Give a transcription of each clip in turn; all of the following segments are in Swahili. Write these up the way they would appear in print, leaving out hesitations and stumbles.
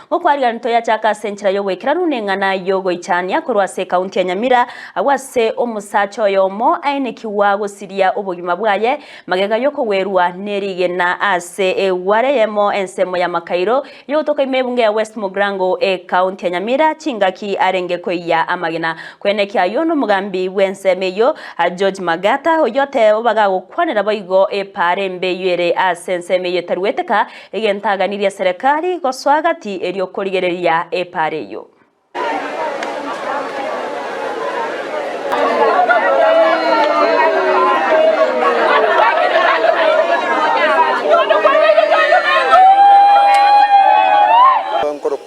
gokwariga nto ya chaka senchira yo gwekira runengana yo goichania korwase kaunti ya Nyamira awase omusacho yomo ainekiwa gusiria obugima bwaye magega yo kwerwa nerigena ase wareyemo ensemo ya makairo yo toka imebunge ya West Mogrango kaunti ya Nyamira chingaki arenge koya amagena kwenekya yo no mugambi wensemeyo George Magata oyote obaga gukwanira boigo parembe yere asensemeyo tarweteka egentaganiria serikali goswagati elio korigereria pareyo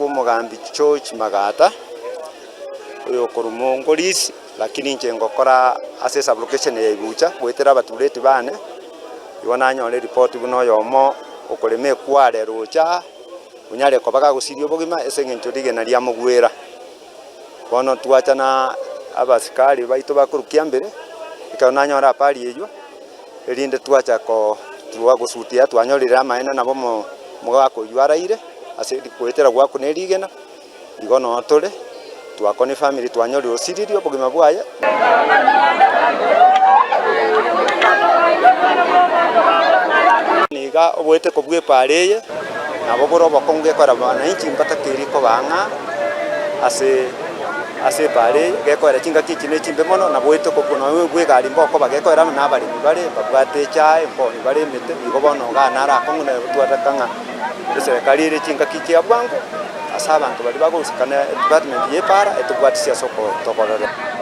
mugambi George Magata uyo korumongolisi lakini nje ngokora assess application ya ibucha gwetera baturete bane yona nyore report buno yomo okoreme kware rocha unyare ko baga gusirio bogima esengencho rigena ria mugwera bono twachana abasikari baito bakurukia mbere ikana nyora pali ejo erinde twacha ko tuwa gusutia twanyorira maena nabo mugako yaraire ase kwetera gwako nerigena igono tole twakone family twanyorira osiririo bogima bwaye niga obwete ko bwe pareye nabo boro bakonge kora bana inchi mbatakiri ko banga ase pare gekora chinga kichine chimbe mono na bwete ko kuno bwe gari mboko bagekora na bari bibare babwate chai mboni bari mete igo bono ga nara konguna twatakanga serikali ire chinga kichia bwangu asa abantu bali bagusikana department ye para etubwatisia soko tokolore